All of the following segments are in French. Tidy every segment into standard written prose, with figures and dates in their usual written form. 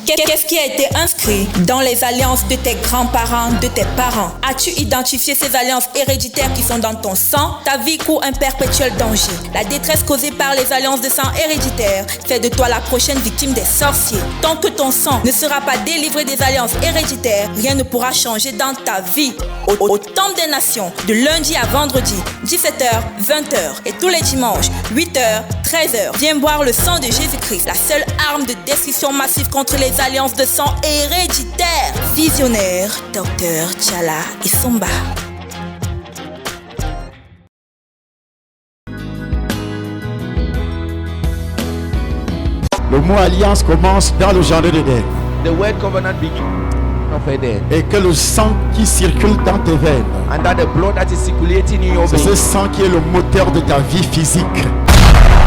Qu'est-ce qui a été inscrit dans les alliances de tes grands-parents, de tes parents? As-tu identifié ces alliances héréditaires qui sont dans ton sang? Ta vie court un perpétuel danger. La détresse causée par les alliances de sang héréditaires fait de toi la prochaine victime des sorciers. Tant que ton sang ne sera pas délivré des alliances héréditaires, rien ne pourra changer dans ta vie. Au Temple des Nations, de lundi à vendredi, 17h, 20h et tous les dimanches, 8h, 13h. Viens boire le sang de Jésus-Christ, la seule arme de destruction massive contre les alliances de sang héréditaires. Visionnaire, Docteur Tchala Issoumba. Le mot alliance commence dans le jardin d'Éden. The word covenant begins of Eden. Et que le sang qui circule dans tes veines, And that the blood that is circulating in your c'est ce veins. sang qui est le moteur de ta vie physique.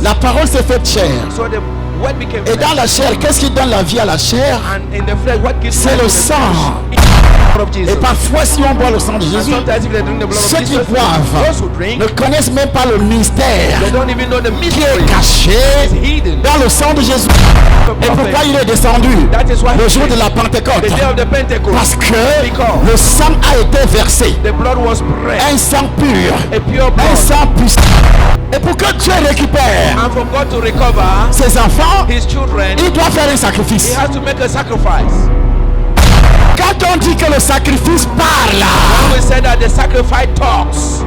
La parole s'est faite chair. So the word became Et dans flesh. la chair, qu'est-ce qui donne la vie à la chair? And in the flesh, what gives C'est life le to the sang. flesh? It's the blood of Jesus. Et parfois, si on boit le sang de And Jésus, sometimes if they drink the blood ceux of qui Jesus, boivent those who drink, ne connaissent même pas le mystère they don't even know the qui est mystery. caché It's hidden. dans le sang de Jésus. Et pourquoi il est descendu That is why le he jour came. de la Pentecôte? The day of the Pentecost. Parce que Because le sang a été versé. the blood was spread. Un sang pur, A pure un blood. sang puissant. Et pour que Dieu récupère And for God to recover ses enfants, his children, il doit faire un he sacrifice. has to make a sacrifice. Quand on dit que le sacrifice parle, When we say that the sacrifice talks,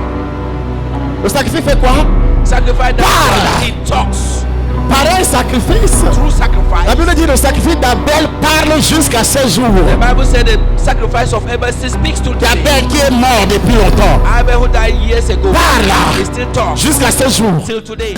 le sacrifice fait quoi? sacrifice Parle. that it talks. Par un sacrifice. Through La sacrifice. Bible dit le sacrifice d'Abel parle jusqu'à ce jour. The Bible said the sacrifice of Abel still speaks to today. Abel qui est mort depuis longtemps Abel who died years ago, parle he still talks jusqu'à ce jour. till today.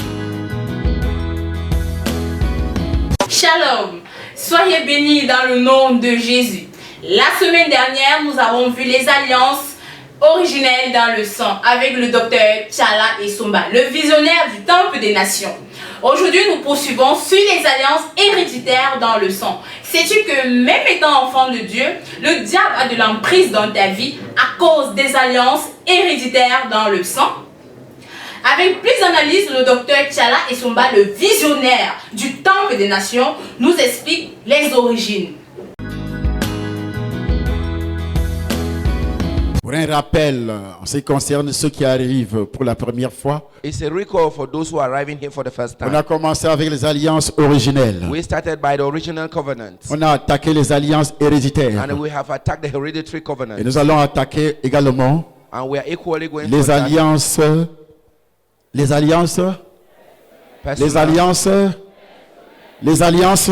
Shalom, soyez bénis dans le nom de Jésus. La semaine dernière, nous avons vu les alliances originelles dans le sang avec le docteur Tchala Issoumba, le visionnaire du Temple des Nations. Aujourd'hui, nous poursuivons sur les alliances héréditaires dans le sang. Sais-tu que même étant enfant de Dieu, le diable a de l'emprise dans ta vie à cause des alliances héréditaires dans le sang? Avec plus d'analyse, le docteur Tchala Issoumba, le visionnaire du Temple des Nations, nous explique les origines. Pour un rappel en ce qui concerne ceux qui arrivent pour la première fois, It's a recall for those who are arriving here for the first on time. a commencé avec les alliances originelles. We started by the original covenant, On a attaqué les alliances héréditaires. and we have attacked the hereditary covenant, Et nous allons attaquer également and we are equally going to les attack alliances, les alliances, les alliances, les alliances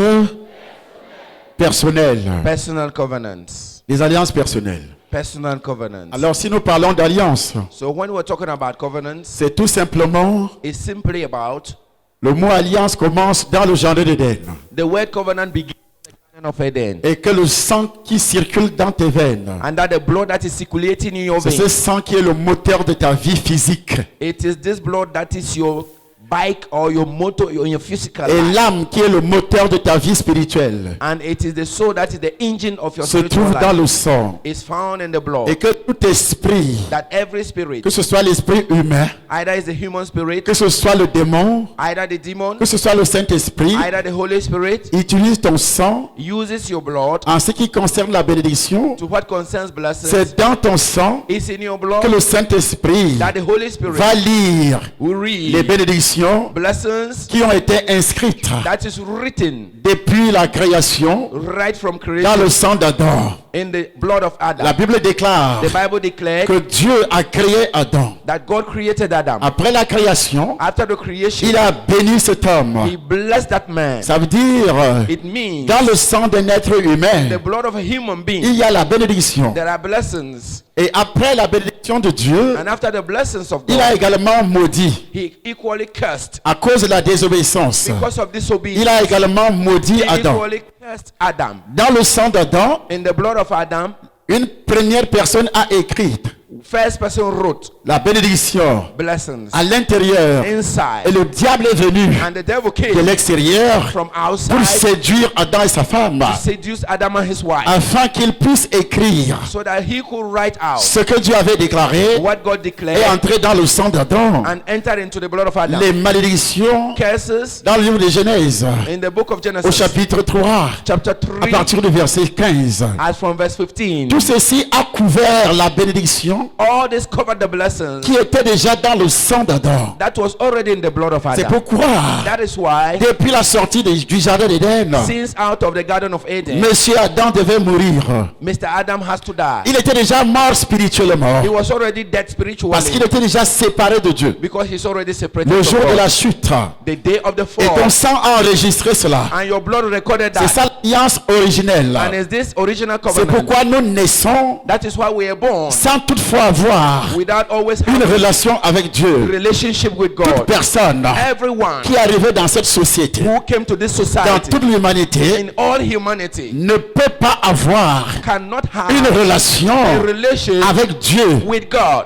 personnelles. personal covenants. Les alliances personnelles. Personal covenants. Alors si nous parlons d'alliance, So when we're talking about covenants, c'est tout simplement, it's simply about le mot alliance commence dans le jardin d'Éden. the word covenant begins in the Garden of Eden, Et que le sang qui circule dans tes veines, and that the blood that is circulating in your c'est ce veins, sang qui est le moteur de ta vie physique. it is this blood that is your bike or your motor in your physical Et life, l'âme qui est le moteur de ta vie spirituelle and it is the soul that is the engine of your se spiritual trouve dans life. le sang. Is found in the blood. Et que tout esprit, That every spirit, que ce soit l'esprit humain, either is the human spirit, que ce soit le démon, either the demon, que ce soit le Saint-Esprit, either the Holy Spirit, utilise ton sang uses your blood en ce qui concerne la bénédiction. to what concerns blessings. C'est dans ton sang It's in your que blood le Saint-Esprit that the Holy Spirit va lire will les read bénédictions blessings qui ont été inscrites that is written depuis la création right from dans creation le sang d'Adam. in the blood of La Adam. Bible déclare The Bible declared que Dieu a créé Adam. that God created Adam. Après la création, After the creation, il a béni cet homme. he blessed that man. Ça veut dire, It means dans le sang d'un être the humain, blood of a human being, il y a la bénédiction. there are blessings. Et après la bénédiction de Dieu, And after the blessings of il a God, également maudit he equally cursed à cause de la désobéissance. because of disobedience. Il a également maudit He Adam. equally cursed Adam. Dans le sang d'Adam, In the blood of Adam, une première personne a écrit First person wrote la bénédiction blessings à l'intérieur. inside. Et le diable est venu And the devil de came l'extérieur from pour outside séduire Adam et sa femme, to seduce Adam and his wife afin qu'il puisse écrire so that he could write out ce que Dieu avait déclaré what God et declared entrer dans le sang d'Adam. and enter into the blood of Adam. Les malédictions Curses dans le livre de Genèse, in the book of au Genesis, chapitre 3, chapter à 3, partir du verset 15. as from verse 15. Tout ceci a couvert la bénédiction All this covered the blessings qui était déjà dans le sang d'Adam. that was already in the blood of C'est Adam. pourquoi, That is why, depuis la sortie du jardin d'Éden, since out of the Garden of Eden, Monsieur Adam devait mourir. Mr. Adam has to die. Il était déjà mort spirituellement He was already dead parce spiritually qu'il était déjà séparé de Dieu. because he's already separated Le from jour de la God. chute, The day of the et ton fall, sang a enregistré cela. and your blood recorded C'est that. ça l'alliance originelle. And is this original C'est covenant? pourquoi nous naissons That is why we are born sans toutefois avoir without always une having relation avec a Dieu. relationship with Toute God. personne Everyone qui est arrivée dans cette société, who came to this dans society, toute l'humanité, in all humanity, ne peut pas avoir cannot une have relation a relation avec Dieu with God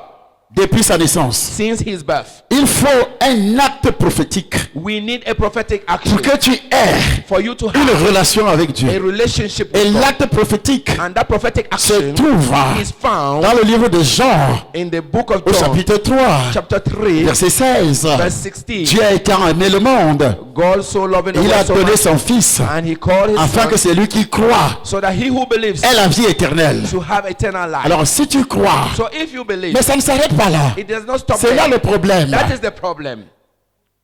depuis sa naissance. since his birth. Il faut un acte prophétique We need a prophetic action pour que tu aies for you to une have relation avec a Dieu. relationship Et with God. l'acte prophétique And that prophetic se action trouve is found dans le livre de Jean, in the book of au John, chapitre 3, chapter 3, verset 16. verse 16. Dieu a tant aimé le monde, God so loving the il a world so donné much, son Fils, and he called his afin son, que celui qui croit so that he who believes ait la vie éternelle. to have eternal life. Alors si tu crois, So if you believe, mais ça ne s'arrête pas là. it does not stop C'est là there. le problème. That is the problem.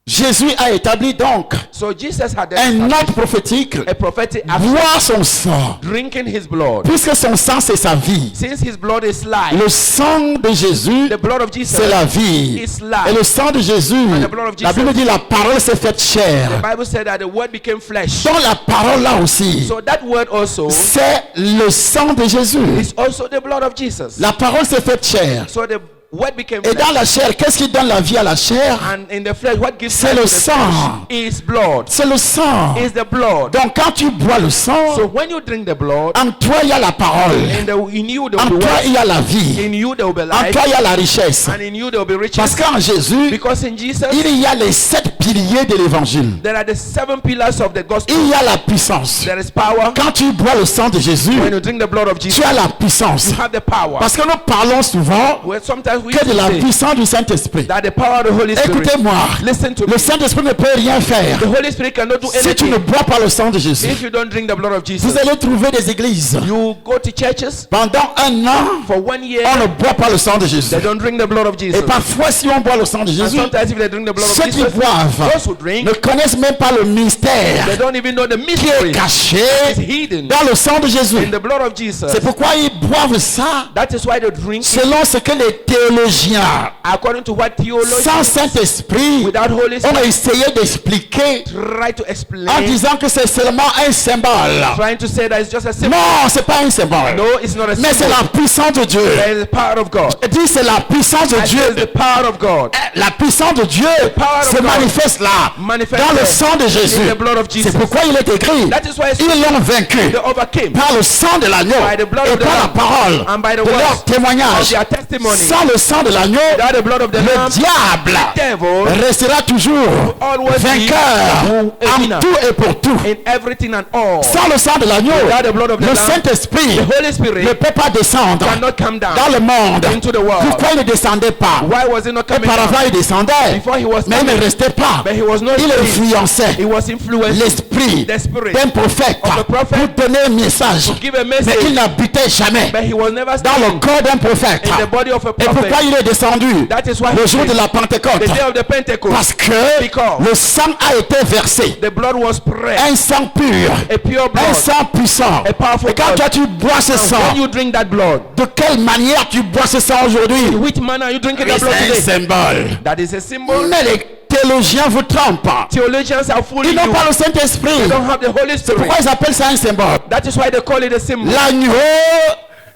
Jésus a établi donc So Jesus had un established acte prophétique, a prophetic action, boire son sang, drinking his blood. puisque son sang c'est sa vie. Since his blood is life, Le sang de Jésus, the blood of Jesus c'est la vie. is life. Et le sang de Jésus, And the blood of la Jesus, Bible dit la parole s'est faite chair. the Bible said that the word became flesh. Dans la parole là aussi, So that word also c'est le sang de Jésus. is also the blood of Jesus. La parole s'est faite chair. So the word became Et dans flesh. la chair, qu'est-ce qui donne la vie à la chair? And in the flesh, what gives C'est life le to the sang. flesh is blood. C'est le sang. Is the blood. Donc quand tu bois le sang, So when you drink the blood, en toi il y a la parole. in you there En will be toi il wealth, y a la vie. in you there will be En life, toi il y a la richesse. and in you there will be Parce riches. qu'en Jésus, Because in Jesus, il y a les 7 piliers de l'évangile. there are the 7 pillars of the gospel. Il y a la puissance. There is power. Quand tu bois le sang de Jésus, When you drink the blood of Jesus, tu as la puissance. you have the power. Parce que nous parlons souvent Well, sometimes we que de la say puissance du Saint-Esprit. that the power of the Holy Spirit. Écoutez-moi, Listen to me. le Saint-Esprit ne peut rien faire The Holy Spirit cannot do si tu ne anything bois pas le sang de Jésus. if you don't drink the blood of Jesus. Vous allez trouver des églises. You go to churches Pendant un an, for 1 year, on ne boit pas le sang de Jésus. they don't drink the blood of Jesus. Et parfois, si on boit le sang de And Jésus, sometimes if they drink the blood ceux of qui Jesus, boivent those who drink, ne connaissent même pas le mystère they don't even know the qui est mystery caché is hidden dans le sang de Jésus. in the blood of Jesus. C'est pourquoi ils boivent ça That is why they drink it selon ce que les théologiens, according to what sans theologians Saint-Esprit, without Holy on a Spirit essayé d'expliquer try to en explain, disant que c'est seulement un symbole. trying to say that it's just a symbol. Non, c'est pas un symbole. No, it's not a Mais c'est symbol. la puissance de Dieu. There is the power of God. Je dis c'est la puissance de I say it's the Dieu. power of God. La puissance de Dieu power of se God manifeste là, manifested dans le sang de Jésus. in the blood of Jesus. C'est pourquoi il est écrit, That is why it's ils l'ont vaincu they overcame par le sang de l'agneau by the blood et of the par la Lamb parole and by the de leur words of témoignage. their testimony. Sans le sang de l'agneau, Without the blood of the le Lamb, diable devil restera toujours always be vainqueur a winner en tout et pour tout. in everything and all. Sans le sang de l'agneau, Without the blood of the le Lamb, Saint-Esprit the Holy Spirit ne peut pas descendre cannot come down dans le monde. into the world. Pourquoi il ne descendait pas? Why was he not Et coming par avant down? il descendait, Before he was mais il ne coming, restait pas. but he was not Il free. influençait He was influenced l'esprit the spirit d'un prophète of the prophet pour donner un message. to give a Mais il message, n'habitait jamais but he was never dans le standing corps d'un prophète. in the body of a Et pourquoi prophet. il est descendu That is why le he jour de came. la Pentecôte? The day of the Pentecost, Parce que Because le sang a été versé. the blood was spread, Un sang pur, a pure un blood. sang puissant. A powerful Et quand blood. toi tu bois ce And sang, when you drink that blood, de quelle manière tu bois ce sang aujourd'hui? in which manner are you drinking that blood C'est un today? symbole. That is a symbol. Mais les théologiens vous trompent. Theologians are fooling Ils n'ont you. pas le Saint-Esprit. They don't have the Holy Spirit. Pourquoi ils appellent ça un symbole? That is why they call it a symbol. L'agneau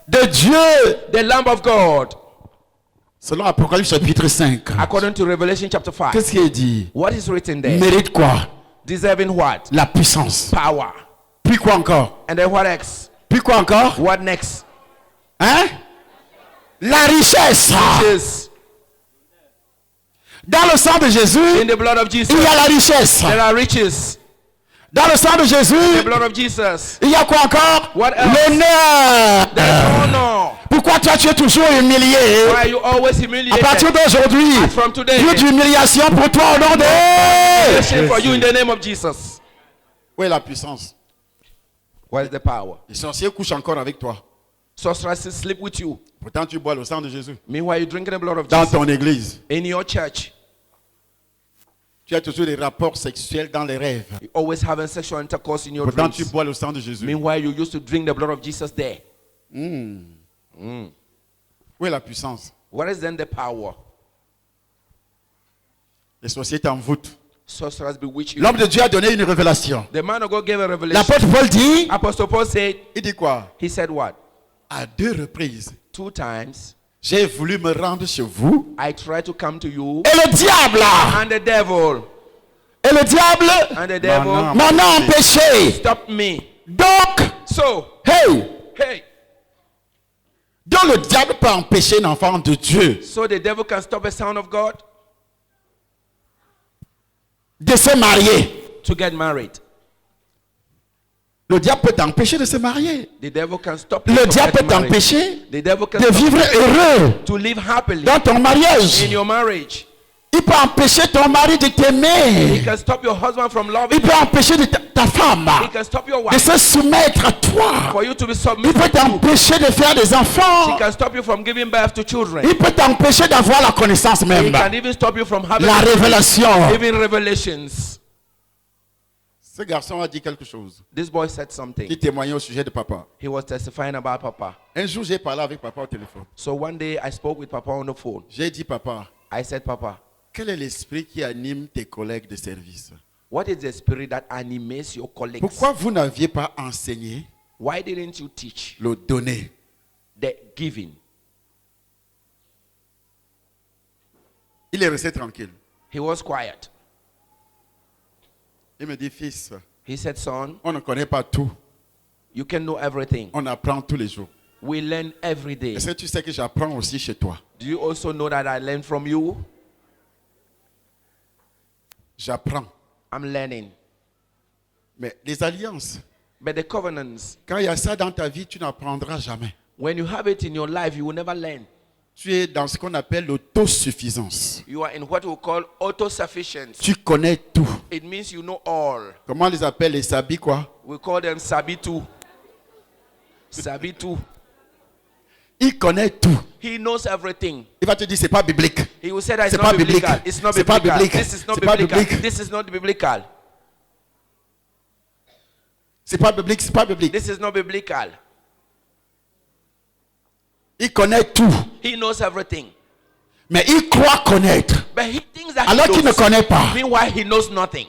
de Dieu. The Lamb of God. Selon Apocalypse chapitre 5. According to Revelation chapter 5. Qu'est-ce qui est dit? What is written there? Mérite quoi? Deserving what? La puissance. Power. Puis quoi encore? And then what next? Puis quoi encore? What next? Hein? La richesse. Riches. Dans le sang de Jésus, In the blood of il Jesus, y a la richesse. there are riches. Dans le sang de Jésus, The blood of Jesus, il y a quoi encore? What else? L'honneur. there's honor. Pourquoi toi tu es toujours humilié? Why are you always À humiliated? partir d'aujourd'hui, As from today, plus d'humiliation pour toi au nom de... shame for you in the name of Jesus. Où est la puissance? What is the power? Les sorciers couchent encore avec toi. Sorceresses sleep with you. Pourtant tu bois le sang de Jésus. Meanwhile, you drinking the blood of Dans Jesus ton église, in your church. tu as toujours des rapports sexuels dans les rêves. You always having sexual intercourse in your Pourtant tu dreams. bois le sang de Jésus. Meanwhile, you used to drink the blood of Jesus there. Où est la puissance? What is then the power? Les sorciers t'envoûtent. Sorcerers bewitch you. L'homme de Dieu a donné une révélation. The man of God gave a revelation. L'apôtre Paul dit, Apostle Paul said, il dit quoi? he said what? À 2 reprises, 2 times, j'ai voulu me rendre chez vous. I tried to come to you, Et le diable, and the devil, and the devil m'en a empêché. stopped me. Donc, So, hey, donc le diable peut empêcher un enfant de Dieu so the devil can stop a son of God de se marier. to get married. Le diable peut t'empêcher de se marier. The devil can stop you Le from diable peut getting married. t'empêcher The devil can de stop vivre heureux to live happily dans ton mariage. in your marriage. Il peut empêcher ton mari de He t'aimer. can stop your husband from loving Il peut empêcher ta femme you. He can stop your de wife se soumettre à toi. for you to be Il submitted peut to. t'empêcher de faire des He enfants. can stop you from giving birth to children. Il peut t'empêcher d'avoir la connaissance He même. can even stop you from having La révélation. even revelations. Ce garçon a dit quelque chose This boy said qui something. témoignait au sujet de papa. He was testifying about Papa. Un jour, j'ai parlé avec papa au téléphone. So one day I spoke with Papa on the phone. J'ai dit, papa, I said, Papa, quel est l'esprit qui anime tes collègues de service? what is the spirit that animates your colleagues? Pourquoi vous n'aviez pas enseigné Why didn't you teach le donner? the giving? Il est resté tranquille. He was quiet. Il me dit, fils, He said, son, on ne connaît pas tout. you can know everything. On apprend tous les jours. We learn every day. Est-ce que tu sais que j'apprends aussi chez toi? Do you also know that I learn from you? J'apprends. I'm learning. Mais les alliances, But the covenants, quand il y a ça dans ta vie, tu n'apprendras jamais. when you have it in your life, you will never learn. Tu es dans ce qu'on appelle l'autosuffisance. You are in what we call autosufficiency. Tu connais tout. It means you know all. Comment on les appelle les sabis quoi? We call them Sabitu. Sabitu. Il connaît tout. He knows everything. Il va te dire c'est pas biblique. He will say that it's C'est not pas biblique. biblical. It's not C'est pas biblical. biblique. This is not C'est pas biblical. biblique. This is not biblical. C'est pas biblique, c'est pas biblique. This is not biblical. Il connaît tout. He knows everything. Mais il croit connaître. But he thinks that Alors he qu'il ne knows. connaît pas. Meanwhile, he knows nothing.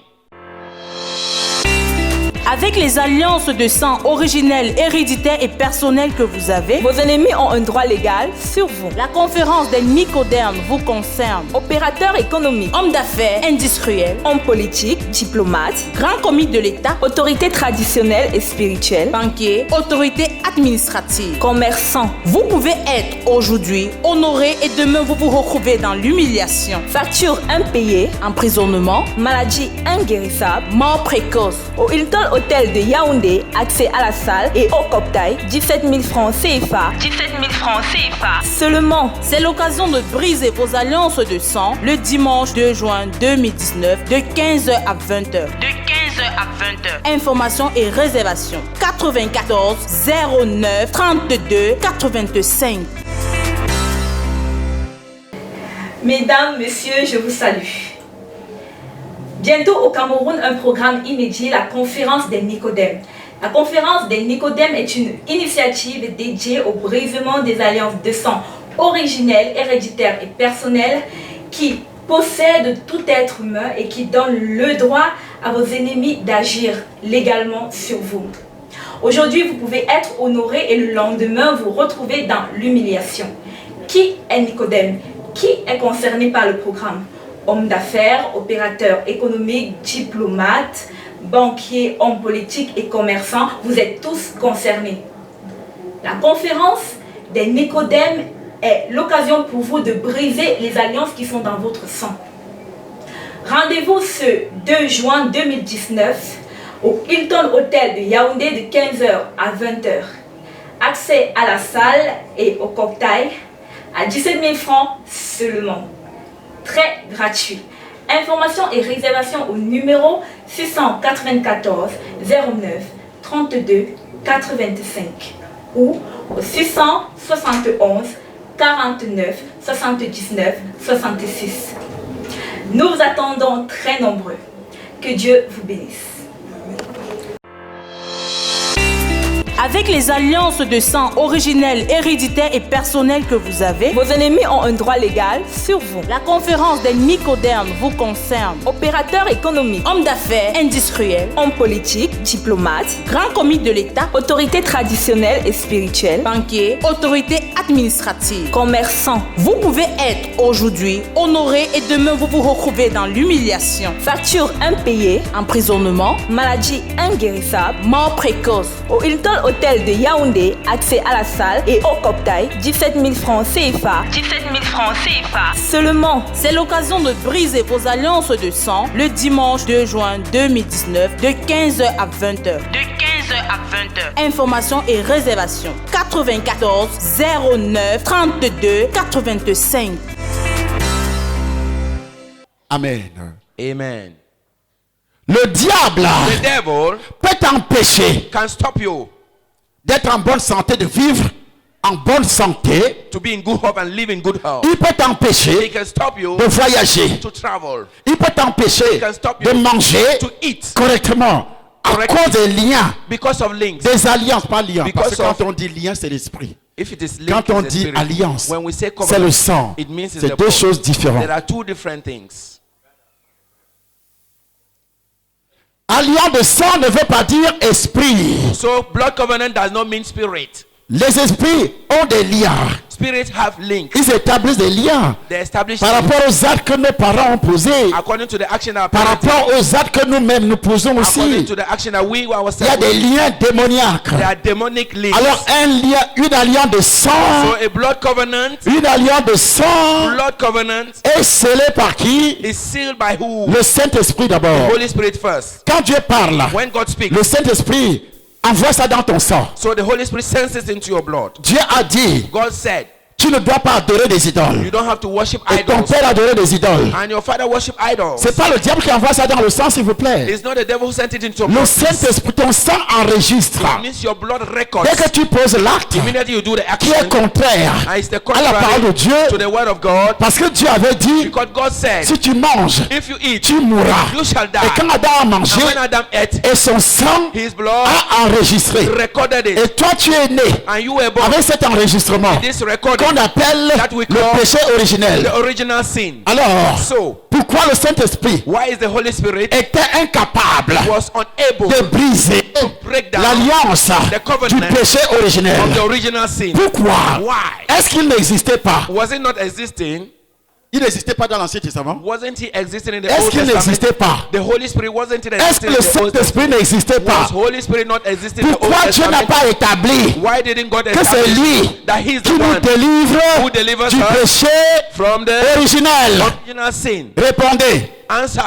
Avec les alliances de sang originelles, héréditaires et personnelles que vous avez, Vos ennemis ont un droit légal sur vous. la conférence des Nicodèmes vous concerne. Opérateur économique, Hommes d'affaires, industriels, homme politique, diplomate, grand commis de l'État, autorité traditionnelle et spirituelle, banquier, autorité administrative. commerçant, Vous pouvez être aujourd'hui honoré et demain vous vous retrouvez dans l'humiliation, facture impayée, emprisonnement, maladie inguérissable. mort précoce. Au Hilton Hotel de Yaoundé, accès à la salle et au cocktail, 17 000 francs CFA. 17 000 francs CFA. Seulement. C'est l'occasion de briser vos alliances de sang le dimanche 2 juin 2019 de 15h à 20h. Informations et réservations 94 09 32 85. Mesdames, messieurs, je vous salue. Bientôt au Cameroun, un programme inédit, la conférence des Nicodèmes. La conférence des Nicodèmes est une initiative dédiée au brisement des alliances de sang originelles, héréditaires et personnelles qui possèdent tout être humain et qui donnent le droit à vos ennemis d'agir légalement sur vous. Aujourd'hui, vous pouvez être honoré et le lendemain, vous retrouver dans l'humiliation. Qui est Nicodème? Qui est concerné par le programme? Homme d'affaires, opérateur économique, diplomate, banquier, homme politique et commerçant, vous êtes tous concernés. La conférence des Nicodèmes est l'occasion pour vous de briser les alliances qui sont dans votre sang. Rendez-vous ce 2 juin 2019 au Hilton Hotel de Yaoundé de 15h à 20h. Accès à la salle et au cocktail à 17 000 francs seulement. Très gratuit. Informations et réservations au numéro 694 09 32 85 ou au 671 49 79 66. Nous vous attendons très nombreux. Que Dieu vous bénisse. Avec les alliances de sang originelles, héréditaires et personnelles que vous avez, Vos ennemis ont un droit légal sur vous. la conférence des Nicodèmes vous concerne. Opérateurs économiques, Hommes d'affaires, industriels, hommes politiques, diplomates, grands commis de l'État, autorités traditionnelles et spirituelles, banquiers, autorités administratives. commerçants, Vous pouvez être aujourd'hui honoré et demain vous vous retrouvez dans l'humiliation, factures impayées, emprisonnement, maladies inguérissables. mort précoce. Au Hilton Hotel de Yaoundé, accès à la salle et au cocktail, 17 000 francs CFA. 17 000 francs CFA. Seulement. C'est l'occasion de briser vos alliances de sang le dimanche 2 juin 2019 de 15h à 20h. Informations et réservations 94 09 32 85. Amen. Amen. Le diable The devil peut t'empêcher can stop you d'être en bonne santé, de vivre en bonne santé. to be in good health and live in good health. Il peut He t'empêcher can stop you de voyager. to travel, Il peut t'empêcher He can stop de you manger to eat correctement à correctly. cause des liens, because of links. des alliances, pas liens. Parce que Because quand of- on dit lien, c'est l'esprit. If it is link, Quand on it's the dit spirit. alliance, When we say c'est le covenant, sang. it means it's C'est the deux blood. choses différentes. There are two different things. Alliance de sang ne veut pas dire esprit. So blood covenant does not mean spirit. Les esprits ont des liens. Spirits have links. Ils établissent des liens They establish par rapport aux actes que nos parents ont posés, according to the action our par parents take, rapport aux actes que nous-mêmes nous posons according aussi. to the action that we Il y a ourselves des liens démoniaques. There are demonic links. Alors un lien, une alliance de sang, So a blood covenant, une alliance de sang blood covenant est scellée par qui? is sealed by who? Le Saint-Esprit d'abord. Holy Spirit first. Quand Dieu parle, When God speaks, le Saint-Esprit envoie ça dans ton sang. so the Holy Spirit sends it into your blood. Dieu a dit, God said, tu ne dois pas adorer des idoles. you don't have to worship Et ton idols. père adorait des idoles. And your father worship idols. C'est pas le diable qui envoie ça dans le sang, s'il vous plaît. It's not the devil who sent it into your Le blood. Saint-Esprit, ton sang enregistre. It means your blood records. Dès que tu poses l'acte Immediately you do the qui est action, contraire and it's the à la parole de contrary Dieu, to the word of God, parce que Dieu avait dit, because God said, si tu manges, if you eat, tu mourras. you shall die. Et quand Adam a mangé, And when Adam ate, et son sang his blood a enregistré. recorded Et it. toi, tu es né And you were born avec cet enregistrement this recording, qu'on appelle that we le call péché originel. the original sin. Alors, So, pourquoi le Saint-Esprit why is the Holy Spirit était incapable was unable de briser break down l'alliance the du covenant péché originel? of the original sin? Pourquoi? Why? Est-ce qu'il n'existait pas? Was it not existing? Il n'existait pas dans l'Ancien Testament? Wasn't he existing in the Est-ce Old qu'il Testament? n'existait pas? The Holy Spirit wasn't it Est-ce que existing le in the Old Testament? Saint-Esprit n'existait pas? Was Holy Spirit not existing in the Old Pourquoi Dieu n'a Testament? pas établi Why didn't God que c'est lui establish that He is qui the nous one délivre who delivers du us péché from the originel? original sin? Répondez. Answer.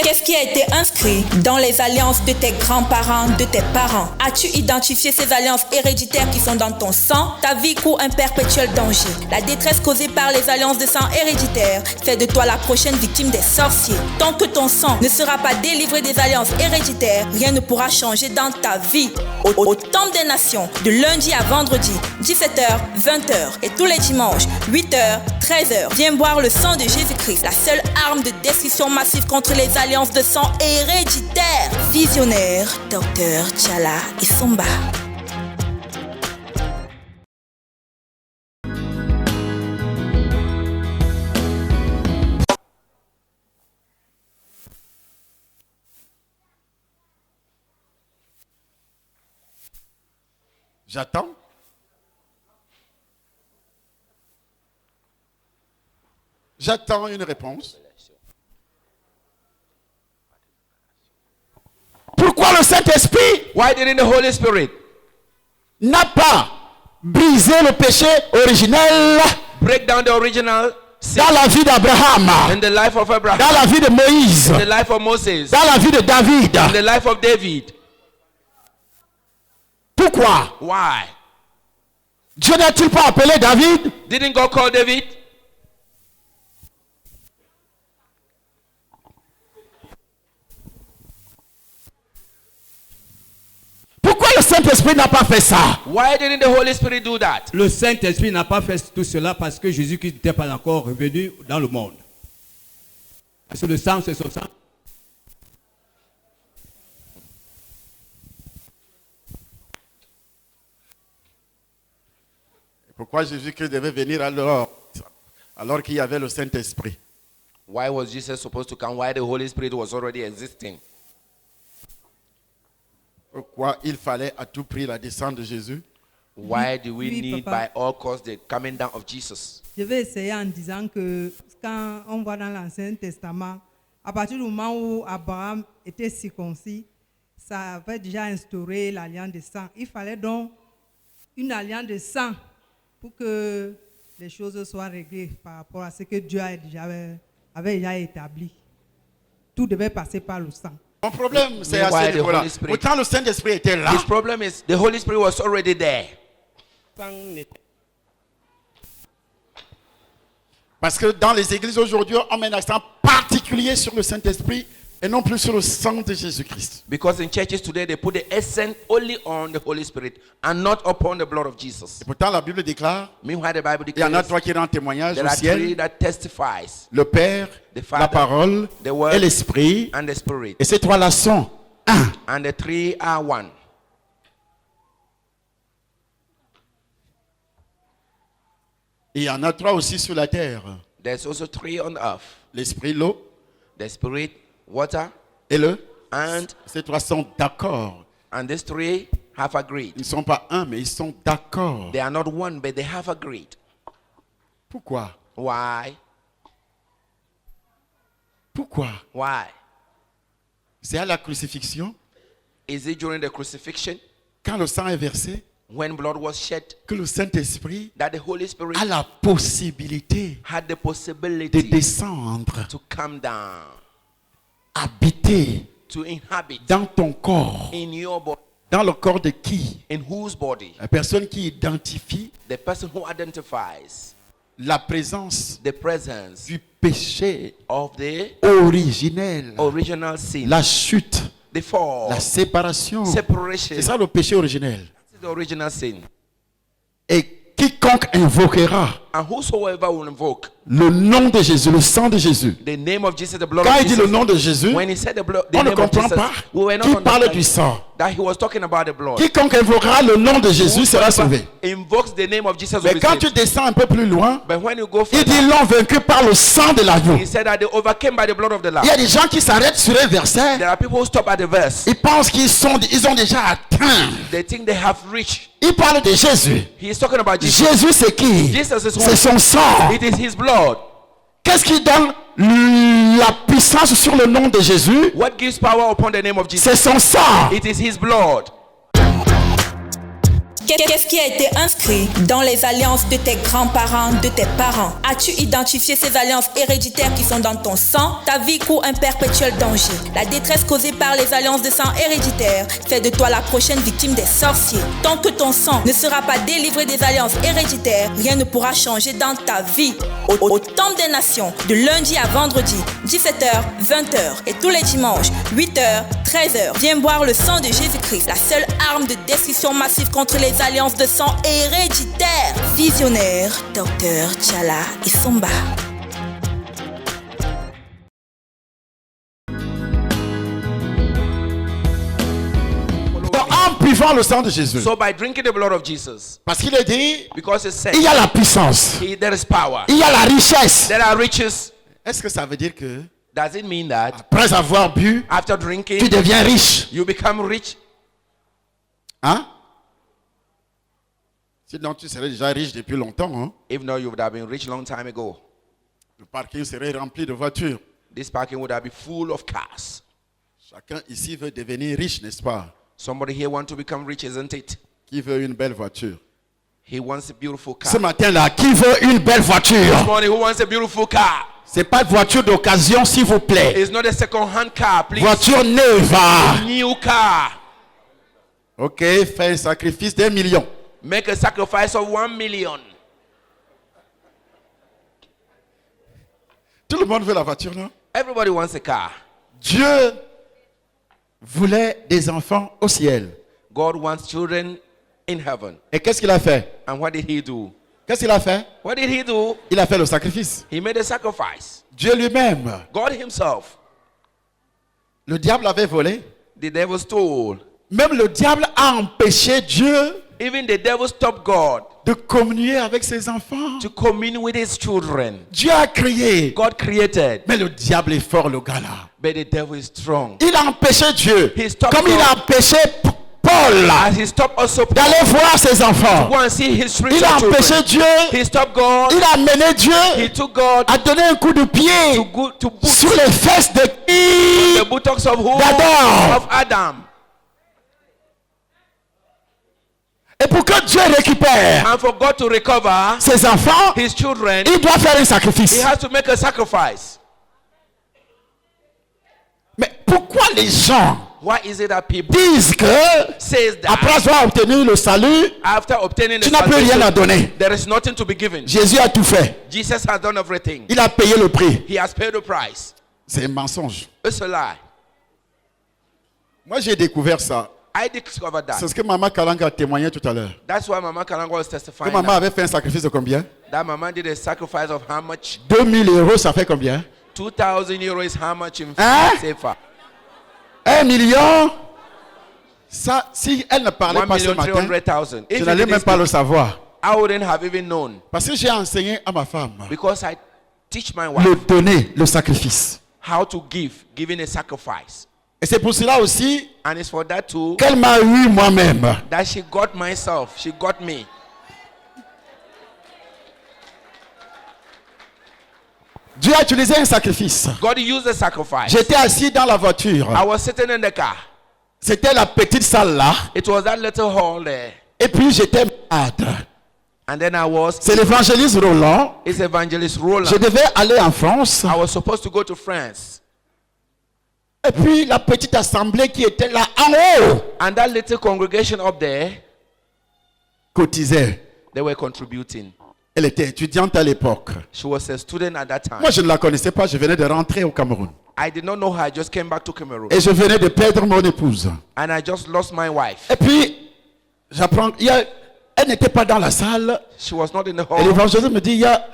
Qu'est-ce qui a été inscrit dans les alliances de tes grands-parents, de tes parents? As-tu identifié ces alliances héréditaires qui sont dans ton sang? Ta vie court un perpétuel danger. La détresse causée par les alliances de sang héréditaires fait de toi la prochaine victime des sorciers. Tant que ton sang ne sera pas délivré des alliances héréditaires, rien ne pourra changer dans ta vie. Au Temple des Nations, de lundi à vendredi, 17h, 20h et tous les dimanches, 8h, 13h. Viens boire le sang de Jésus-Christ, la seule arme de destruction massive contre les alliances de sang héréditaires. Visionnaire, Docteur Tchala et Somba. J'attends. J'attends une réponse. Pourquoi le Saint-Esprit Why didn't the Holy Spirit n'a pas brisé le péché originel break down the original sin dans la vie d'Abraham, in the life of Abraham, dans la vie de Moïse, in the life of Moses, dans la vie de David? in the life of David? Pourquoi Why? Dieu n'a-t-il pas appelé David? Didn't God call David? Pourquoi le Saint-Esprit n'a pas fait ça? Why didn't the Holy Spirit do that? Le Saint-Esprit n'a pas fait tout cela parce que Jésus-Christ n'était pas encore revenu dans le monde. Parce que le sang, c'est son sang. Pourquoi Jésus-Christ devait venir alors qu'il y avait le Saint-Esprit? Why was Jesus supposed to come? Why the Holy Spirit was already existing? Pourquoi il fallait à tout prix la descente de Jésus? Why do we Oui, need Papa. by all costs the coming down of Jesus? Je vais essayer en disant que quand on voit dans l'Ancien Testament, à partir du moment où Abraham était circoncis, ça avait déjà instauré l'alliance de sang. Il fallait donc une alliance de sang pour que les choses soient réglées par rapport à ce que Dieu avait déjà établi. Tout devait passer par le sang. Mon problème, c'est à Meanwhile, ce the niveau-là. Holy Spirit- Pourtant, le Saint-Esprit était là. His problem is the Holy Spirit was already there. Parce que dans les églises aujourd'hui, on met un accent particulier sur le Saint-Esprit et non plus sur le sang de Jésus-Christ. Because in churches today, they put the essence only on the Holy Spirit and not upon the blood of Jesus. Et pourtant, la Bible déclare, Meanwhile, the Bible il y en a declares trois qui rendent témoignage there au are three ciel, that testifies, le Père, The Father, la parole the Word, et l'Esprit. and the Spirit. Et ces trois-là sont un. And the three are one. Et il y en a trois aussi sur la terre. There's also three on earth. L'Esprit, l'eau The Spirit, water, et le. and Ces trois sont d'accord. these three have agreed. Ils ne sont pas un, mais ils sont d'accord. They are not one, but they have agreed. Pourquoi? Why? Pourquoi? Why? C'est à la crucifixion, Is it during the crucifixion quand le sang est versé, when blood was shed que le Saint-Esprit that the Holy Spirit a la possibilité had the de possibility descendre, to come down, habiter to inhabit dans ton corps. in your body? Dans le corps de qui? In whose body? La personne qui identifie The person who identifies la présence the presence du péché of the originel, original sin, la chute, the fall, la séparation. separation. C'est ça le péché originel. This is the original sin. Et quiconque invoquera And whosoever will invoke le nom de Jésus, le sang de Jésus. the name of Jesus, the blood Quand of il dit Jesus, le nom de Jésus, when he said the on ne name of comprend Jesus, pas we were not qu'il parle du understanding sang. that he was talking about the blood. Quiconque invoquera le nom de Jésus sera sauvé. Invokes the name of Jesus will Mais be quand saved. tu descends un peu plus loin, But when you go il dit further, l'ont vaincu par le sang de l'agneau. he said that they overcame by the blood of the Lamb. Il y a des gens qui s'arrêtent sur un verset, There are people who stop at the verse. ils pensent ils ont déjà atteint. They think they have reached. Il parle de Jésus. He is talking about Jesus. Jésus c'est qui? Jesus is C'est son sang. It is his blood. Qu'est-ce qui donne la puissance sur le nom de Jésus? What gives power upon the name of Jesus? C'est son sang. It is his blood. Qu'est-ce qui a été inscrit dans les alliances de tes grands-parents, de tes parents? As-tu identifié ces alliances héréditaires qui sont dans ton sang? Ta vie court un perpétuel danger. La détresse causée par les alliances de sang héréditaires fait de toi la prochaine victime des sorciers. Tant que ton sang ne sera pas délivré des alliances héréditaires, rien ne pourra changer dans ta vie. Au Temple des Nations, de lundi à vendredi, 17h, 20h et tous les dimanches, 8h, 13h. Viens boire le sang de Jésus-Christ, la seule arme de destruction massive contre les alliances de sang héréditaires. Visionnaire, Docteur Tchala et Somba. Donc, en buvant le sang de Jésus, So by drinking the blood of Jesus, parce qu'il est dit, because it said il y a la puissance, there is power, il y a la richesse. there are riches. Est-ce que ça veut dire que Does it mean that après avoir bu, after tu drinking deviens riche? you become rich? Hein? Sinon, tu serais déjà riche depuis longtemps. Hein? If not, you would have been rich long time ago. Le parking serait rempli de voitures. This parking would have been full of cars. Chacun ici veut devenir riche, n'est-ce pas? Somebody here want to become rich, isn't it? Qui veut une belle voiture? He wants a beautiful car. Ce matin-là, qui veut une belle voiture? This morning, who wants a beautiful car? C'est pas une voiture d'occasion, s'il vous plaît. It's not a second-hand car, please. Voiture neuve. New car. Ok, fais un sacrifice d'1 million. Make a sacrifice of 1 million. Tout le monde veut la voiture, non? Everybody wants a car. Dieu voulait des enfants au ciel. God wants children in heaven. Et qu'est-ce qu'il a fait? And what did he do? Qu'est-ce qu'il a fait? What did he do? Il a fait le sacrifice. He made a sacrifice. Dieu lui-même. God himself. Le diable avait volé. The devil stole. Même le diable a empêché Dieu Even the devil stopped God de communier avec ses enfants. to commune with his children. Dieu a créé. God created, Mais le diable est fort, le gars là. but the devil is strong. Il a empêché Dieu. He stopped Comme il a empêché Paul As he stopped also Paul d'aller voir ses enfants. to go and see his Il spiritual a empêché children. Dieu. He stopped God. Il a amené He Dieu took God à donner un coup de pied to boot sur les fesses de qui? the buttocks of who? D'Adam. Of Adam. Et pour que Dieu récupère And for God to recover ses enfants, his children, il doit faire un he sacrifice. has to make a sacrifice. Mais pourquoi les gens Why is it that people disent que says that après avoir obtenu le salut, after obtaining the tu n'as plus rien à salvation, donner? there is nothing to be given? Jésus a tout fait. Jesus has done everything. Il a payé le prix. He has paid the price. C'est un mensonge. It's a lie. Moi, j'ai découvert ça. I discovered C'est that. ce que Maman Kalanga a témoigné tout à l'heure. That's why Mama Kalango was Que testifying maman that, avait fait un sacrifice de combien? that Mama did a sacrifice of how much? 2000 euros, ça fait combien? 2,000 euros is how much in Hein? CFA? 1 million? Ça, si elle ne parlait pas ce matin, 1,300,000. je If you n'allais didn't même pas le speak, savoir. I wouldn't have even known, Parce que j'ai enseigné à ma femme because I teach my wife le donner, le sacrifice. how to giving a sacrifice. Et c'est pour cela aussi And it's for that too qu'elle m'a eu moi-même. that she got myself. She got me. Dieu a utilisé un sacrifice. God used a sacrifice. J'étais assis dans la voiture. I was sitting in the car. C'était la petite salle là. It was that little hall there. Et puis j'étais malade. And then I was, C'est l'évangéliste Roland. it's Evangelist Roland. Je devais aller en France. I was supposed to go to France. Et puis la petite assemblée qui était là en haut And that little congregation up there, cotisait. they were contributing. Elle était étudiante à l'époque. She was a student at that time. Moi, je ne la connaissais pas. Je venais de rentrer au Cameroun. I did not know her. I just came back to Cameroon. Et je venais de perdre mon épouse. And I just lost my wife. Et puis, j'apprends. Elle n'était pas dans la salle. She was not in the Et hall. l'évangéliste me dit, il y a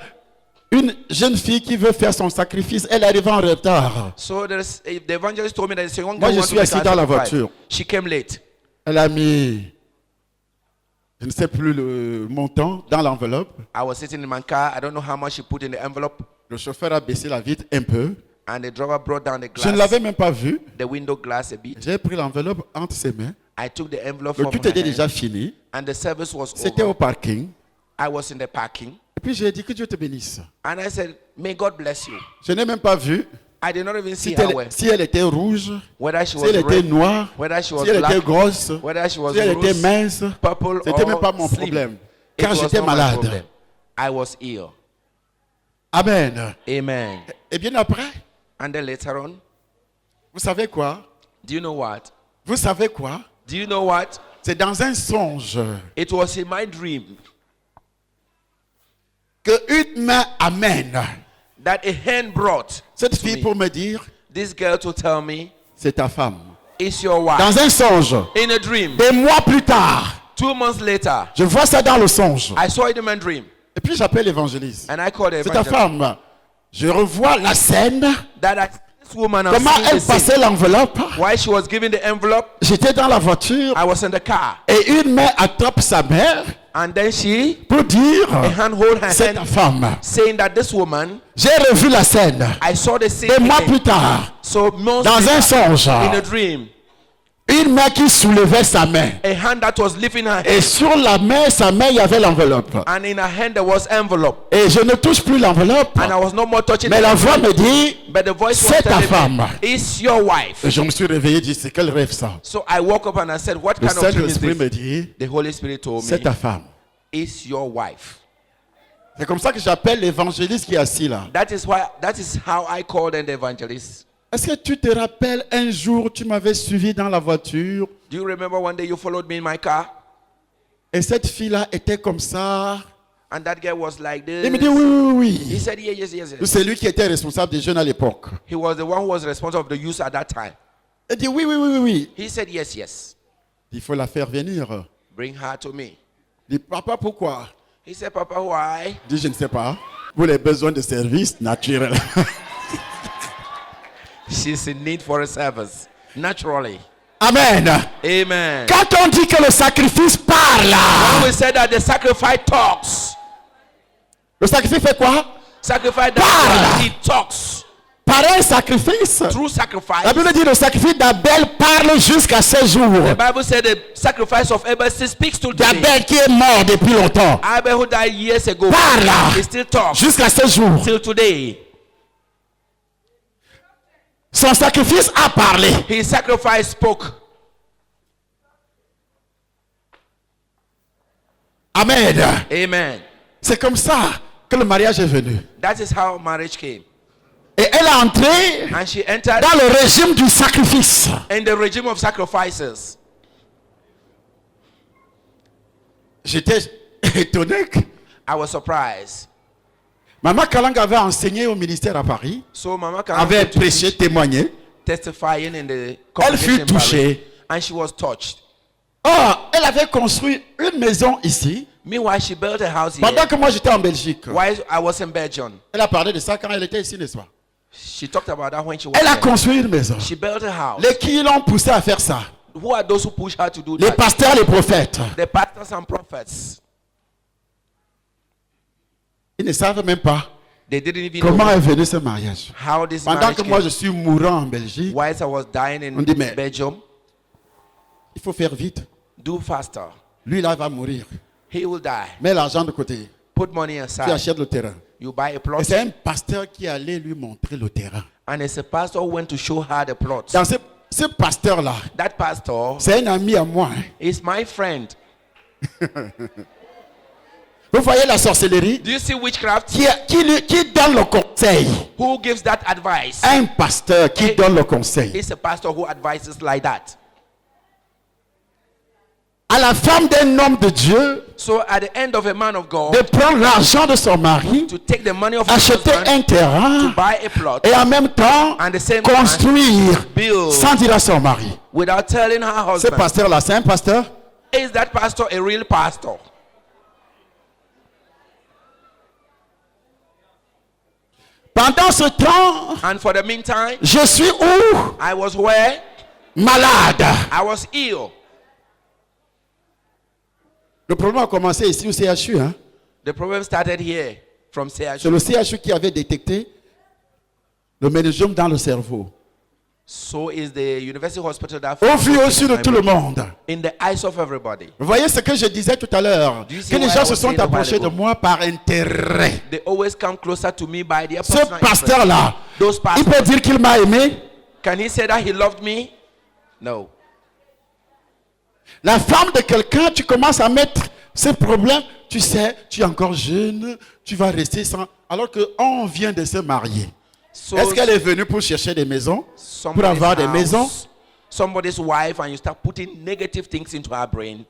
une jeune fille qui veut faire son sacrifice. Elle arrive en retard. So the evangelist told me that the young Moi, girl je wants suis to make assis her dans la sacrifice. voiture. She came late. Elle a mis, je ne sais plus le montant, dans l'enveloppe. I was sitting in my car. I don't know how much she put in the envelope. Le chauffeur a baissé la vitre un peu. And the driver brought down the Je ne glass, l'avais même pas vu. the window glass a bit. J'ai pris l'enveloppe entre ses mains. I took the envelope Le from culte her était hand, déjà fini. and the service was C'était au over. parking. I was in the parking. Et puis j'ai dit que Dieu te bénisse. And I said, may God bless you. Je n'ai même pas vu I did not even see si her well. elle était rouge, Whether she si was elle était red, noire, whether she was si elle était black, grosse, whether she was si elle était rose, mince. purple, C'était même or pas mon slim. problème. It Car was j'étais not my malade. problem. I was ill. Amen. Amen. Et bien après, And then later on, vous savez quoi? do you know what? Vous savez quoi? Do you know what? C'est dans un songe It was in my dream que une main amène that a hand brought cette to fille me. pour me dire, This girl to tell me, c'est ta femme. it's your wife. Dans un songe, In a dream. des mois plus tard, 2 months later, je vois ça dans le songe. I saw it in my dream. Et puis j'appelle l'évangéliste. And I called the C'est ta evangelist. femme. Je revois la scène. This woman, I'm Comment seeing elle the scene. passait l'enveloppe. While she was giving the envelope, J'étais dans la voiture I was in the car. et une main attrape sa mère And then she, pour dire, a hand hold her c'est ta hand, femme. saying that this woman, J'ai revu la scène. I saw the scene Des mois again. plus tard, So months dans un later, songe, in a dream, Une main qui soulevait sa main. A hand that was lifting her Et head. sur la main, sa main, il y avait l'enveloppe. And in her hand there was envelope. Et je ne touche plus l'enveloppe. And I was no more touching Mais the la voix envelope. me dit, But the voice was c'est ta telling femme. me, it's your wife. Et je me suis réveillé et dit, c'est quel rêve ça? So I woke up and I said, what Le kind of dream is Saint-Esprit me this? dit, The Holy Spirit told c'est me, ta femme. it's your wife. C'est comme ça que j'appelle l'évangéliste qui est assis là. That is how I called an evangelist. Est-ce que tu te rappelles un jour, tu m'avais suivi dans la voiture Do you remember one day you followed me in my car? et cette fille-là était comme ça? And that guy was like this. Il me dit oui, He oui. said, yeah, yes, yes, yes. C'est lui qui était responsable des jeunes à l'époque. He was the one who was responsible of the youth at that time. Il dit oui, oui, oui, oui, oui. He said, yes, yes. Il faut la faire venir. Bring her to me. Il dit, papa, pourquoi? He said, Papa, why? Il dit, je ne sais pas. Pour les besoins de service naturels. She's in need for a service. Naturally. Amen. Amen. Quand on dit que le sacrifice parle, When we said that the sacrifice talks. le sacrifice fait quoi? Sacrifice Parle. that it talks. Pareil sacrifice. Through sacrifice. La Bible dit le sacrifice d'Abel parle jusqu'à ce jour. The Bible said the sacrifice of Abel still speaks to today. D'Abel qui est mort depuis longtemps. Abel who died years ago. Parle. He still talks. Jusqu'à ce jour. Till today. Son sacrifice a parlé. His sacrifice spoke. Amen. Amen. C'est comme ça que le mariage est venu. That is how marriage came. Et elle est entrée And she entered dans le régime du sacrifice. in the regime of sacrifices. J'étais étonné que I was surprised. Maman Kalang avait enseigné au ministère à Paris, So Mama Kang avait came to prêché, teach, témoigné. testifying in the Elle fut congregation in touchée. Paris, and she was touched. Oh, elle avait construit une maison ici. Meanwhile, she built a house here. Pendant que moi j'étais en Belgique. While I was in Belgium, Elle a parlé de ça quand elle était ici, n'est-ce pas? she talked about that when she was Elle a there. construit une maison. She built a house. Les qui l'ont poussé à faire ça? Who are those who push her to do Les that? pasteurs, les prophètes. The pastors and prophets. Ils ne savent même pas They didn't even comment know est venu ce mariage. how this Pendant marriage que moi came. je suis mourant en Belgique, Whilst I was dying in On dit, mais- Belgium, il faut faire vite. do faster. Lui là va mourir. He will die. Mets l'argent de côté. Put money Tu aside. achètes le terrain. You buy a Et plot. c'est un pasteur qui allait lui montrer le terrain. And it's a pastor who went to show her the plot. Dans ce pasteur-là, That pastor c'est un ami à moi. Hein. is my friend. Vous voyez la sorcellerie Do you see witchcraft? qui donne le conseil. Who gives that advice? Un pasteur qui Et- donne le conseil. It's a pastor who advises like that. À la femme d'un homme de Dieu So at the end of a man of God, de prendre l'argent de son mari, to take the money of his acheter husband, un terrain to buy a plot, et en même temps and the same construire build sans dire à son mari. without telling her Ce husband. pasteur-là, c'est un pasteur. Is that pastor a real pastor? Pendant ce temps, And for the meantime, je suis où? I was where? Malade. I was ill. Le problème a commencé ici au CHU. Hein? The problem started here from C'est CHU. le CHU qui avait détecté le méningiome dans le cerveau. So is the university hospital that Au vu au-dessus de tout le monde. in the eyes of everybody. Vous voyez ce que je disais tout à l'heure? Do you see Que les what gens I se was sont saying a while approchés de ago? moi par intérêt. They always come closer to me by their Ce personal interest. pasteur-là, Those il peut pastors, dire qu'il m'a aimé. can he say that he loved me? No. La femme de quelqu'un, tu commences à mettre ces problèmes. Tu sais, tu es encore jeune, tu vas rester sans... Alors qu'on vient de se marier. So Est-ce qu'elle est venue pour chercher des maisons? Pour somebody's avoir des house, maisons? somebody's wife, and you start putting negative things into her brain,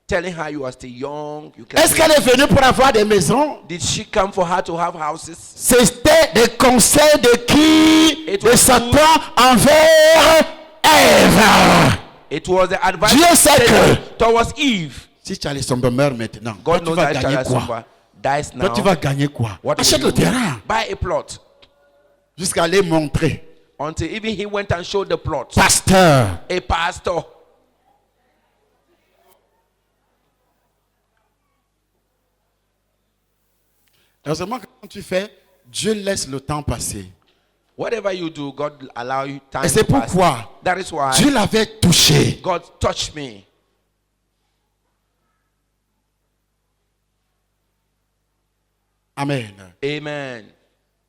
telling her you are still young. You can Est-ce qu'elle est venue pour avoir des maisons? Did she come for her to have houses? C'était des conseils de qui? It De was Satan envers Ève. It was the advice Dieu of sait Satan que- towards Eve. Si Charlie Sombe meurt maintenant, toi, God tu knows vas that gagner Charles quoi? Sumba dies Toi, now. tu vas gagner quoi? What will Achète you le do? terrain. Buy a plot. Jusqu'à les montrer. Until even he went and showed the plot. Pasteur. A pastor. Heureusement que quand tu fais, Dieu laisse le temps passer. Whatever you do, God allow you time Et c'est to pass. pourquoi That is why Dieu l'avait touché. God touched me. Amen. Amen.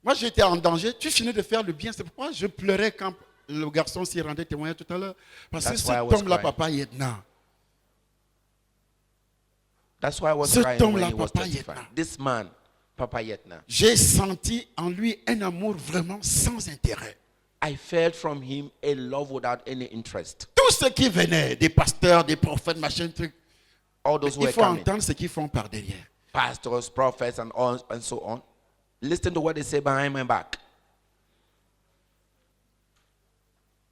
Moi, j'étais en danger. Tu finis de faire le bien. C'est pourquoi je pleurais quand le garçon s'y rendait témoin tout à l'heure. Parce que That's cet why I was homme-là, crying. Papa Yedna. That's why I was Cet crying homme-là, when he was Papa testifying. Yetna. This man, Papa Yetna. J'ai senti en lui un amour vraiment sans intérêt. I felt from him a love without any interest. Tout ce qui venait, des pasteurs, des prophètes, machin, truc, All those who il were faut coming, entendre ce qu'ils font par derrière. pastors, prophets, and so on. Listen to what they say behind my back.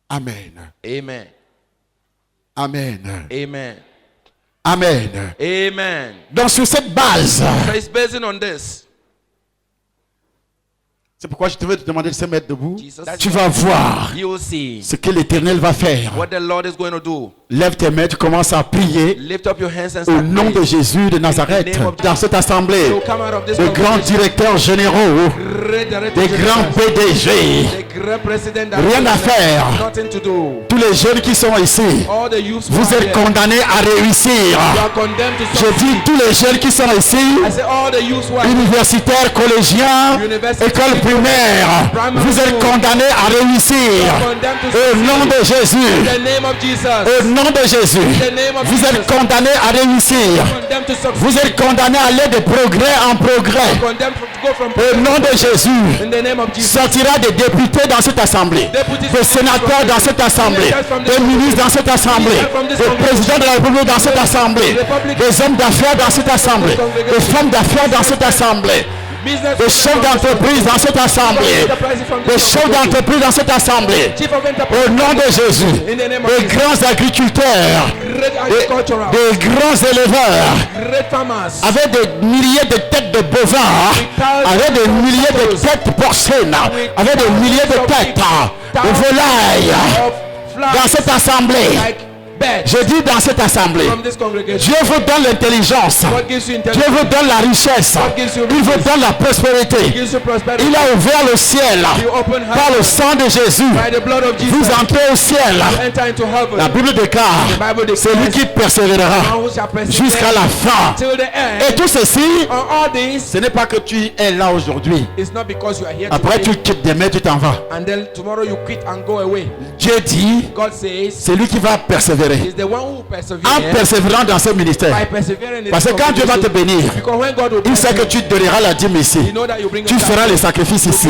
Amen. Amen. Amen. Amen. Amen. Amen. Donc sur cette base, So it's based on this. c'est pourquoi je te vais te demander de se mettre debout. Jesus, Tu vas voir you will see ce que l'Éternel va faire. what the Lord is going to do. Lève tes mains, tu commences à prier Lift up your hands and au start nom de praying. Jésus de Nazareth. Dans cette assemblée, So come out of this de grands congregation. directeurs généraux, Great director des grands generals, PDG, the great president, rien à faire. nothing to do. Tous les jeunes qui sont ici, All the youths who vous are êtes here, condamnés à réussir. you are condemned to Je succeed. dis tous les jeunes qui sont ici, I say all the youths who are here, universitaires, collégiens, University, école primaire, vous êtes condamnés à réussir. condemned to Au succeed. nom de Jésus, In the name of Jesus. au nom de Jésus, the name of vous Jesus. êtes condamnés à réussir. Condemned to succeed. Vous êtes condamnés à aller de progrès en progrès. Condemned to go from Au nom de Jésus, in the name of Jesus. sortira des députés dans cette assemblée, des sénateurs dans cette assemblée, des ministres dans cette assemblée, des présidents de la République dans cette assemblée, des hommes d'affaires dans cette assemblée, des femmes d'affaires dans cette assemblée, Business des chefs d'entreprise dans cette assemblée, des chefs d'entreprise dans cette assemblée. Chief of Au enterprise. nom de Jésus, des grands agriculteurs, Great agricultural. des grands éleveurs, Great farmers. avec des milliers de têtes de bovins, avec des milliers de têtes porcines, avec des milliers de têtes de volailles Of dans flies cette assemblée. like birds. Je dis dans cette assemblée, From this congregation. Dieu vous donne l'intelligence, God gives you Dieu intelligence. vous donne la richesse, il vous donne la prospérité. Gives you prosperity. Il a ouvert le ciel You open par le heaven sang de Jésus. by the blood of Jesus. Vous entrez au ciel. Enter into heaven. La Bible déclare, c'est lui qui persévérera Man who shall persevere jusqu'à la fin. till the end. Et tout ceci, On all this, ce n'est pas que tu es là aujourd'hui. it's not because you are here Après today, tu quittes demain, tu t'en vas. and then tomorrow you quit and go away. Dieu dit, God says, c'est lui qui va persévérer. He's the one who En perseveres persévérant dans ce ministère. by persevering in Parce que this quand Dieu va te congregation. bénir, Because when God will il bless sait que you, tu donneras la dîme ici. you know that you bring Tu a feras les sacrifices ici.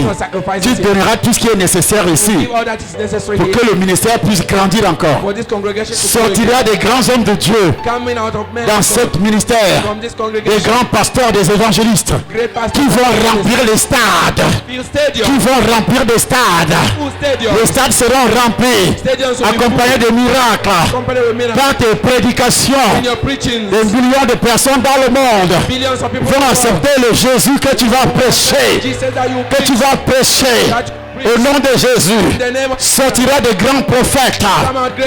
Tu donneras tout ce qui est nécessaire ici give all that is necessary pour here que le ministère puisse grandir encore. for this congregation to Sortira des grands hommes de Dieu coming out of men dans ce ministère. from this Des congregation. grands pasteurs, des évangélistes Great pastors qui vont remplir les stades. Field stadium. Qui vont remplir des stades. Full stadium. Les stades seront remplis, Stadiums will be accompagnés de miracles. accompanied with miracles. Dans tes prédications, In your preaching, des millions de personnes dans le monde billions of people vont accepter le Jésus que tu vas prêcher. Jesus that you Que tu vas prêcher. Au nom de Jésus, in the name of sortira de grands prophètes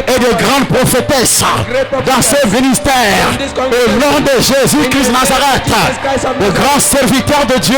et de grandes prophétesses dans ce ministère. Au nom de Jésus-Christ Nazareth, de grands serviteurs de Dieu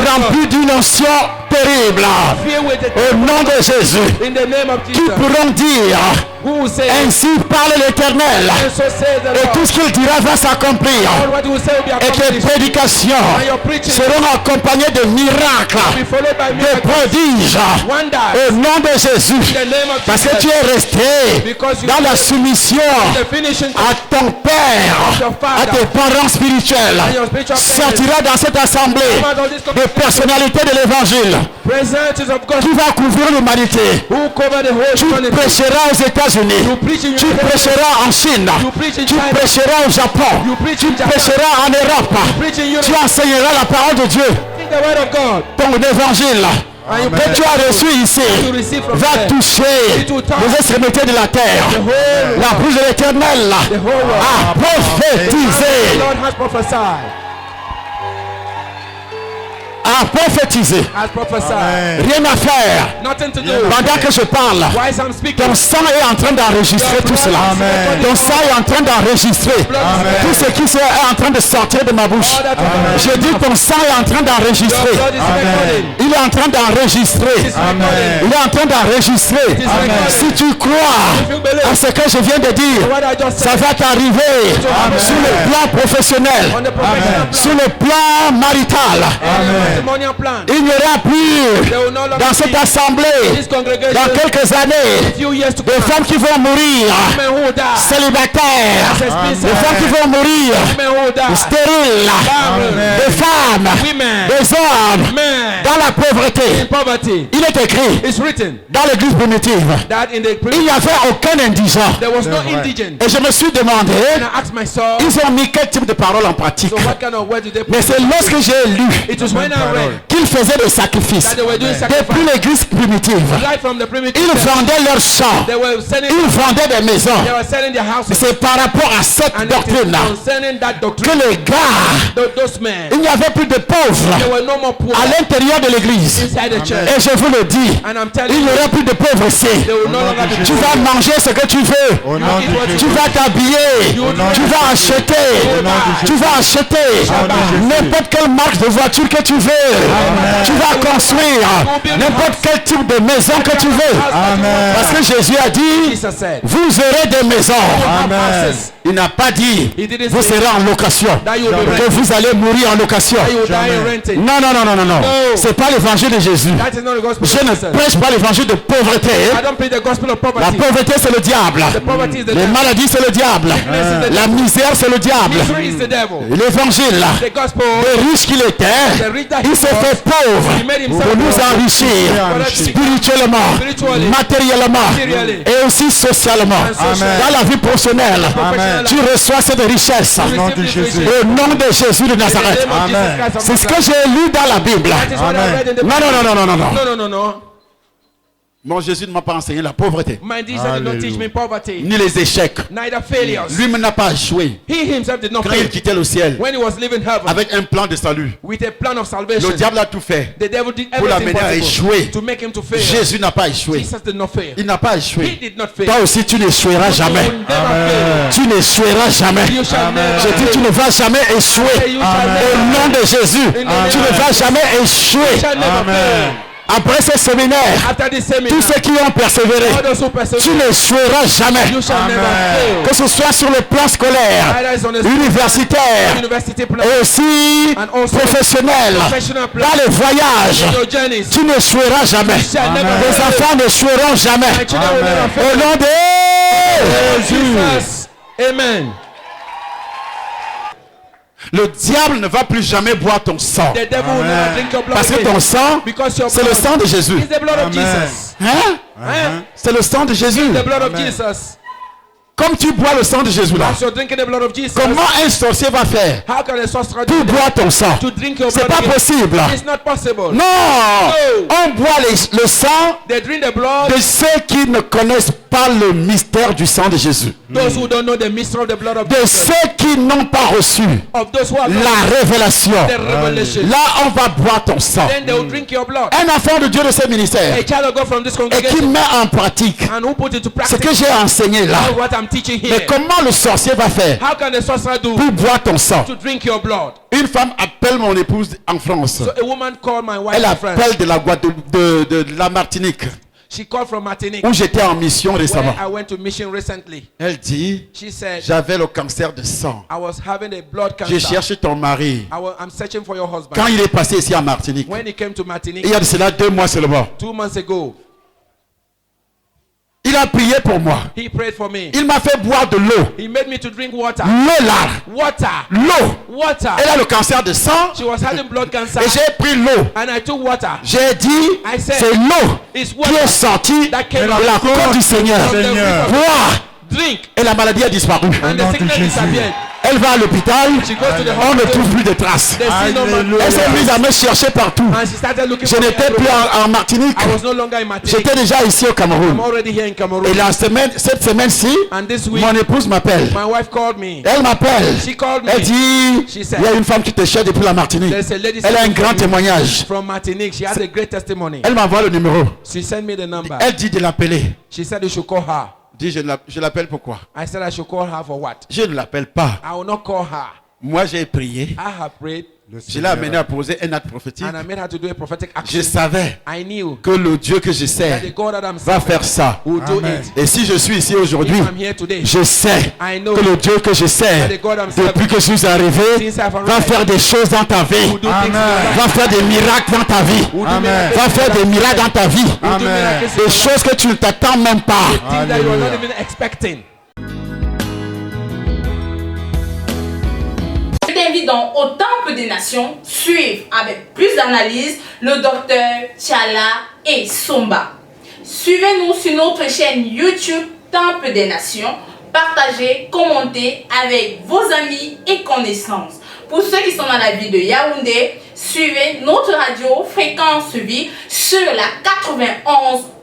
remplis d'une onction terrible. fear with it. Au nom de Jésus, In the name of qui Jesus. pourront dire, Who will say, ainsi parle l'Éternel, and so says the et tout Lord. ce qu'il dira va s'accomplir. All what you will say will be Et tes accomplished. prédications And your preaching seront accompagnées de miracles, will be followed by de miracles. prodiges. Wonders. Au nom de Jésus, In the name of parce que tu Jesus. es resté Because you dans la soumission the finishing à ton père, à tes parents spirituels, and your spiritual parents. sortira dans cette assemblée Come out of this des personnalités de l'évangile Presents of God qui va couvrir l'humanité. who cover the whole Tu humanity. prêcheras aux États-Unis, You preach in tu United States. prêcheras en Chine, You preach in tu China. prêcheras au Japon, You preach tu in Japan. prêcheras en Europe, Preach in Europe. tu enseigneras la parole de Dieu, Speak the word of God. ton évangile And you que tu as reçu ici You receive from va there. toucher It will touch les extrémités de la terre. the whole La bouche de l'Éternel the whole world. a The prophétisé, Lord has prophesied. a a prophétisé. has prophesied. Rien à faire. Nothing to do. Pendant que je parle, Whilst I'm speaking, ton sang est en train d'enregistrer tout cela. Ton sang est en train d'enregistrer tout ce qui est en train de sortir de ma bouche. Je dis ton sang est en train d'enregistrer. Il est en train d'enregistrer. Il est en train d'enregistrer. Si tu crois à ce que je viens de dire, ça va t'arriver sur le plan professionnel, sur le plan marital. Il n'y aura plus dans cette assemblée, dans quelques années, des femmes qui vont mourir célibataires, des femmes qui vont mourir stériles, des femmes, des hommes dans la pauvreté. Il est écrit dans l'église primitive, il n'y avait aucun indigent. Et je me suis demandé, ils ont mis quel type de parole en pratique. Mais c'est lorsque j'ai lu qu'ils faisaient des sacrifices depuis l'église primitive. Ils vendaient leurs champs, ils vendaient des maisons. C'est par rapport à cette doctrine que les gars, il n'y avait plus de pauvres à l'intérieur de l'église. Et je vous le dis, il n'y aura plus de pauvres ici. Tu vas manger ce que tu veux. Tu vas t'habiller. Tu vas acheter. Tu vas acheter n'importe quelle marque de voiture que tu veux. Tu vas construire n'importe quel type de maison que tu veux. Parce que Jésus a dit, vous aurez des maisons. Il n'a pas dit, vous serez en location, que vous allez mourir en location. Non, non, non, non, non, non. C'est pas l'évangile de Jésus. Je ne prêche pas l'évangile de pauvreté. La pauvreté, c'est le diable. Les maladies, c'est le diable. La misère, c'est le diable. L'évangile, le riche qu'il était, il s'est fait pauvre pour nous enrichir spirituellement, matériellement et aussi socialement. Dans la vie professionnelle, tu reçois cette richesse au nom de Jésus de Nazareth. C'est ce que j'ai lu dans la Bible. Non, non, non, non, non, non, non. Mon Jésus ne m'a pas enseigné la pauvreté, ni les échecs. Lui-même n'a pas échoué quand il quittait le ciel avec un plan de salut. Le diable a tout fait pour l'amener à échouer. Jésus n'a pas échoué. Il n'a pas échoué. Toi aussi tu n'échoueras jamais. Tu n'échoueras jamais. Je dis tu ne vas jamais échouer. Au nom de Jésus, tu ne vas jamais échouer. Après ce séminaire, tous ceux qui ont persévéré, tu n'échoueras jamais. Que ce soit sur le plan scolaire, universitaire et aussi professionnel, dans les voyages, tu n'échoueras jamais. Les enfants n'échoueront jamais. Au nom de Jésus. Amen. Le diable ne va plus jamais boire ton sang. Parce que ton sang, c'est le sang de Jésus. Hein? C'est le sang de Jésus. Comme tu bois le sang de Jésus là, comment un sorcier va faire pour boire ton sang? C'est pas possible. Non, on boit le sang de ceux qui ne connaissent pas le mystère du sang de Jésus. De ceux qui n'ont pas reçu la révélation. Là, on va boire ton sang. Un enfant de Dieu de ce ministère et qui met en pratique ce que j'ai enseigné là. Mais comment le sorcier va faire pour boire ton sang? Une femme appelle mon épouse en France. Elle appelle de la Guadeloupe, de la Martinique. Où j'étais en mission récemment. Elle dit, j'avais le cancer de sang. J'ai cherché ton mari. Quand il est passé ici en Martinique, il y a de cela 2 mois seulement. Il a prié pour moi. Il m'a fait boire de l'eau. L'eau là. L'eau. Elle a le cancer de sang. Et j'ai pris l'eau. J'ai dit, c'est l'eau qui est sortie de la côte du Seigneur. Bois. Et la maladie a disparu. Elle va à l'hôpital, She goes to the on ne hospital. trouve plus de traces. They see no man. Elle s'est mise à me chercher partout. And she started looking Je for me n'étais plus everywhere. en Martinique. I was no longer in Martinique. J'étais déjà ici au I'm Cameroun. already here in Cameroon. Et cette semaine-ci, And this week, mon épouse m'appelle. my wife called me. Elle m'appelle. She called me. Elle dit, She said, il y a une femme qui te cherche depuis la Martinique. There's a lady Elle a un sitting grand from- témoignage. From Martinique. She has a great testimony. Elle m'envoie le numéro. She sent me the number. Elle dit de l'appeler. She said you should call her. Dit, je l'appelle pourquoi? I said I should call her for what? Je ne l'appelle pas. I will not call her. Moi, j'ai prié. I have prayed Je l'ai amené à poser un acte prophétique. and I made her to do a prophetic Je action. savais I knew que le Dieu que je that the sers God that I'm va serving faire ça. will do it. Et si je suis ici aujourd'hui, If I'm here today, je sais I know que le Dieu que je sers, that the God I'm depuis serving que je suis arrivé, since I've va arrived faire des choses dans ta vie. will do things in your life. Va faire des miracles dans ta vie. Will do miracles Va in faire your des life. miracles dans ta vie. Will do miracles in Des your choses que tu ne t'attends même pas. life. Things that you are not even expecting. Je t'invite donc au Temple des Nations, suivre avec plus d'analyse le docteur Tchala et Somba. Suivez-nous sur notre chaîne YouTube Temple des Nations, partagez, commentez avec vos amis et connaissances. Pour ceux qui sont dans la ville de Yaoundé, suivez notre radio Fréquence Vie sur la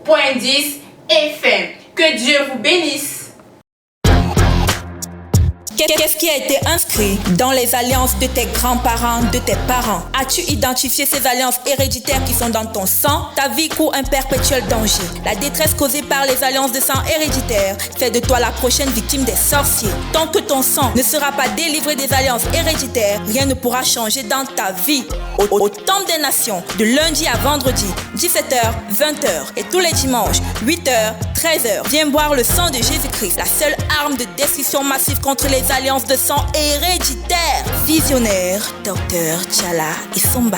91.10 FM. Que Dieu vous bénisse. Qu'est-ce qui a été inscrit dans les alliances de tes grands-parents, de tes parents? As-tu identifié ces alliances héréditaires qui sont dans ton sang? Ta vie court un perpétuel danger. La détresse causée par les alliances de sang héréditaires fait de toi la prochaine victime des sorciers. Tant que ton sang ne sera pas délivré des alliances héréditaires, rien ne pourra changer dans ta vie. Au Temple des Nations, de lundi à vendredi, 17h, 20h et tous les dimanches, 8h, 13h. Viens boire le sang de Jésus-Christ, la seule arme de destruction massive contre les alliances de sang héréditaires. Visionnaire, docteur Tchala et Somba.